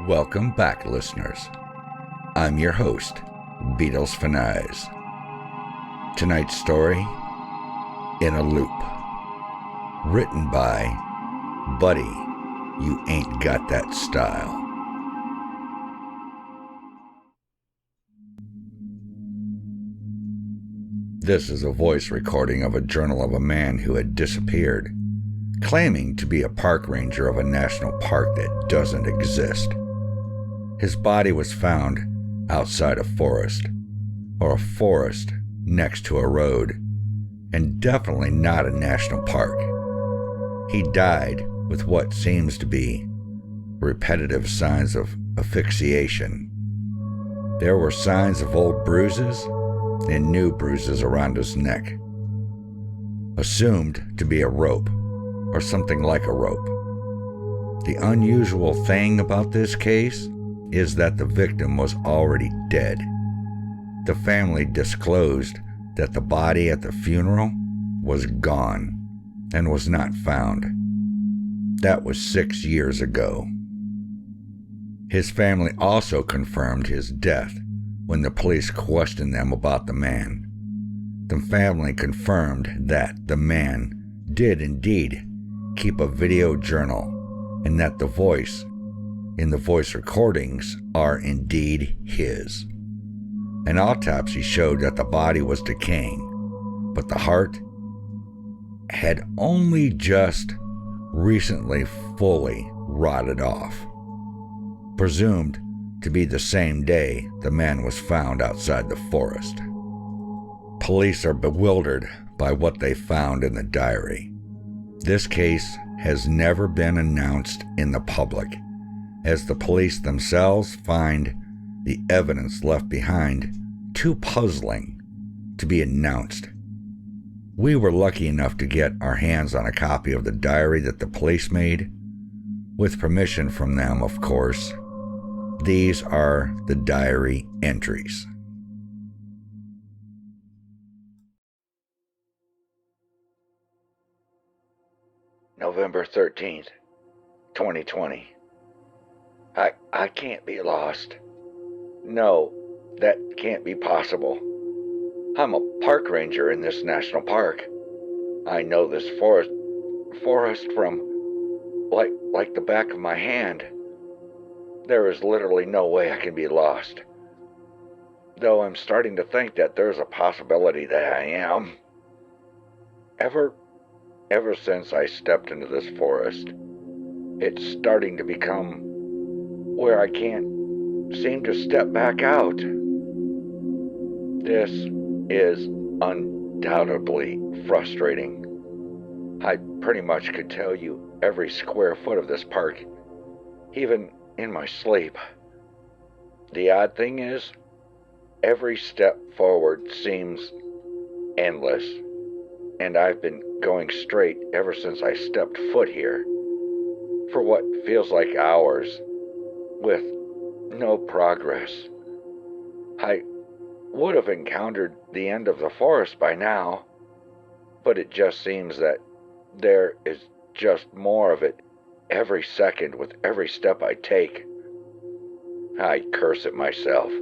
Welcome back, listeners. I'm your host, Beatles Fanise. Tonight's story, In a Loop. Written by Buddy, You Ain't Got That Style. This is a voice recording of a journal of a man who had disappeared, claiming to be a park ranger of a national park that doesn't exist. His body was found outside a forest, or a forest next to a road, and definitely not a national park. He died with what seems to be repetitive signs of asphyxiation. There were signs of old bruises and new bruises around his neck, assumed to be a rope, or something like a rope. The unusual thing about this case is that the victim was already dead. The family disclosed that the body at the funeral was gone and was not found. That was 6 years ago. His family also confirmed his death when the police questioned them about the man. The family confirmed that the man did indeed keep a video journal and that the voice in the voice recordings are indeed his. An autopsy showed that the body was decaying, but the heart had only just recently fully rotted off, presumed to be the same day the man was found outside the forest. Police are bewildered by what they found in the diary. This case has never been announced in the public, as the police themselves find the evidence left behind too puzzling to be announced. We were lucky enough to get our hands on a copy of the diary that the police made, with permission from them, of course. These are the diary entries. November 13th, 2020. I can't be lost. No, that can't be possible. I'm a park ranger in this national park. I know this forest from like the back of my hand. There is literally no way I can be lost. Though I'm starting to think that there's a possibility that I am. Ever since I stepped into this forest, it's starting to become where I can't seem to step back out. This is undoubtedly frustrating. I pretty much could tell you every square foot of this park, even in my sleep. The odd thing is, every step forward seems endless, and I've been going straight ever since I stepped foot here, for what feels like hours, with no progress. I would have encountered the end of the forest by now, but it just seems that there is just more of it every second with every step I take. I curse at myself.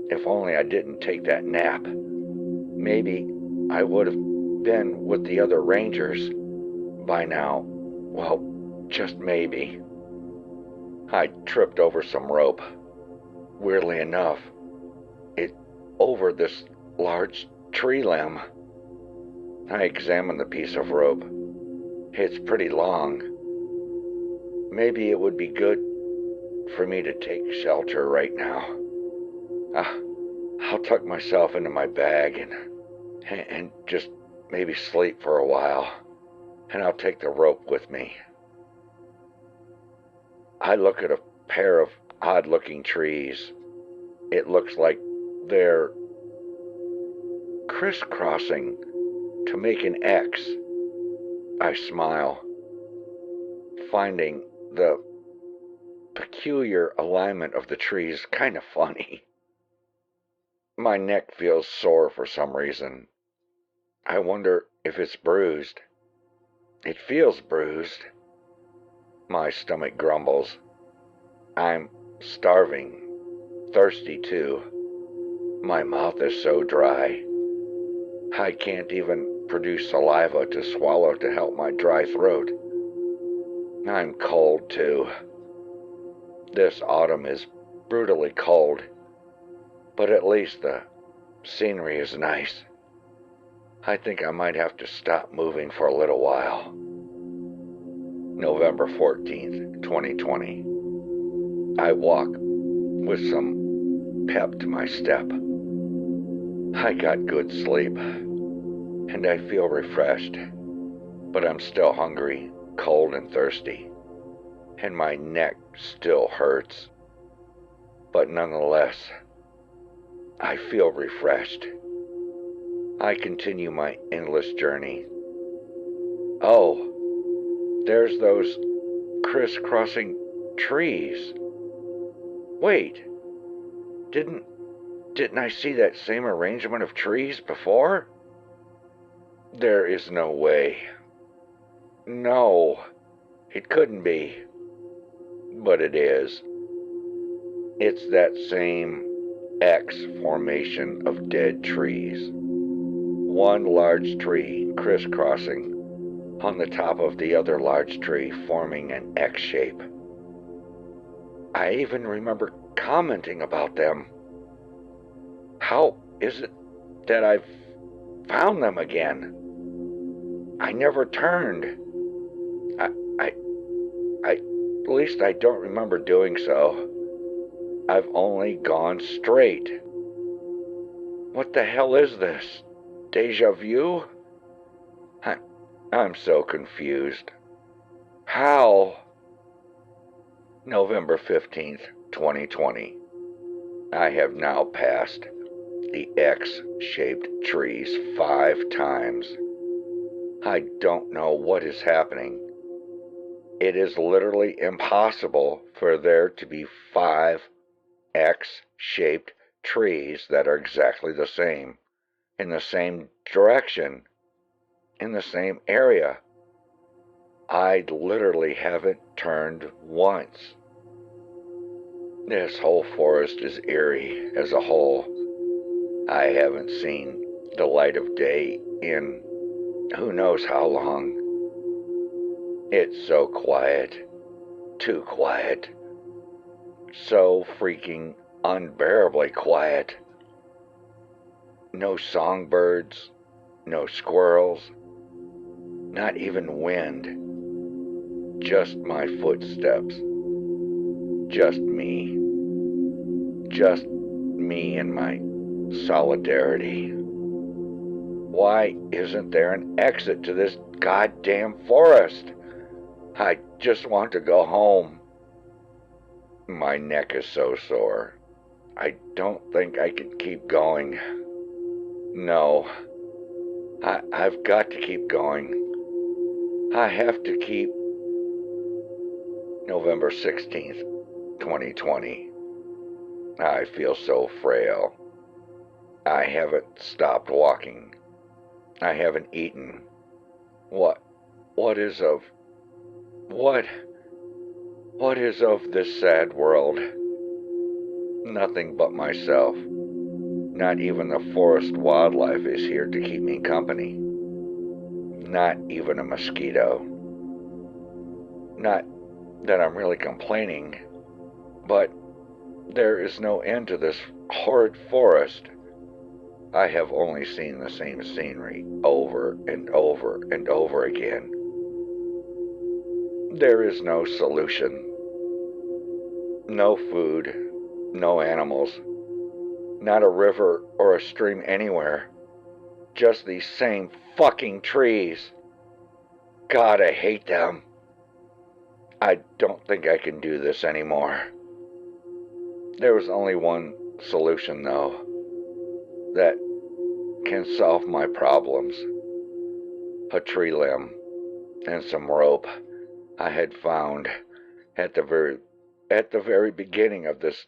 If only I didn't take that nap. Maybe I would have been with the other rangers by now. Well, just maybe. I tripped over some rope. Weirdly enough, it over this large tree limb. I examined the piece of rope. It's pretty long. Maybe it would be good for me to take shelter right now. I'll tuck myself into my bag and just maybe sleep for a while, and I'll take the rope with me. I look at a pair of odd-looking trees. It looks like they're crisscrossing to make an X. I smile, finding the peculiar alignment of the trees kind of funny. My neck feels sore for some reason. I wonder if it's bruised. It feels bruised. My stomach grumbles. I'm starving, thirsty too. My mouth is so dry. I can't even produce saliva to swallow to help my dry throat. I'm cold too. This autumn is brutally cold, but at least the scenery is nice. I think I might have to stop moving for a little while. November 14th, 2020. I walk with some pep to my step. I got good sleep, and I feel refreshed, but I'm still hungry, cold, and thirsty, and my neck still hurts. But nonetheless, I feel refreshed. I continue my endless journey. Oh, there's those crisscrossing trees. Wait, didn't I see that same arrangement of trees before? There is no way. No, it couldn't be. But it is. It's that same X formation of dead trees. One large tree crisscrossing on the top of the other large tree, forming an X shape. I even remember commenting about them. How is it that I've found them again? I never turned. At least I don't remember doing so. I've only gone straight. What the hell is this? Deja vu? I'm so confused. How? November 15th, 2020. I have now passed the X-shaped trees 5 times. I don't know what is happening. It is literally impossible for there to be 5 X-shaped trees that are exactly the same, in the same direction, in the same area. I literally haven't turned once. This whole forest is eerie as a whole. I haven't seen the light of day in who knows how long. It's so quiet, too quiet, so freaking unbearably quiet. No songbirds, no squirrels, not even wind, just my footsteps, just me and my solidarity. Why isn't there an exit to this goddamn forest? I just want to go home. My neck is so sore. I don't think I can keep going. No, I've got to keep going. I have to keep. November 16th, 2020. I feel so frail. I haven't stopped walking. I haven't eaten. What is of this sad world? Nothing but myself. Not even the forest wildlife is here to keep me company. Not even a mosquito. Not that I'm really complaining, but there is no end to this horrid forest. I have only seen the same scenery over and over and over again. There is no solution. No food, no animals, not a river or a stream anywhere. Just these same fucking trees. God, I hate them. I don't think I can do this anymore. There was only one solution, though, that can solve my problems. A tree limb and some rope I had found at the very beginning of this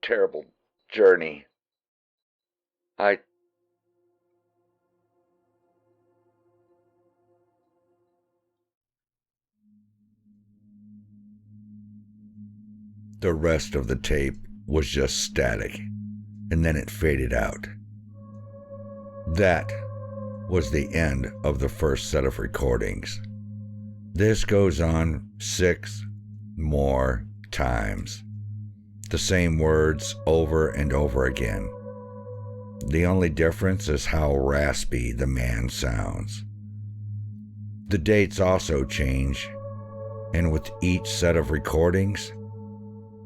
terrible journey. The rest of the tape was just static, and then it faded out. That was the end of the first set of recordings. This goes on 6 more times. The same words over and over again. The only difference is how raspy the man sounds. The dates also change, and with each set of recordings,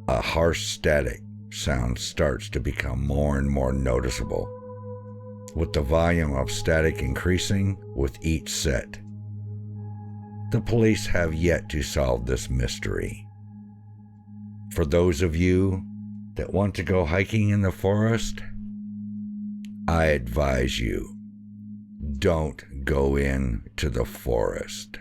a harsh static sound starts to become more and more noticeable, with the volume of static increasing with each set. The police have yet to solve this mystery. For those of you that want to go hiking in the forest, I advise you, don't go into the forest.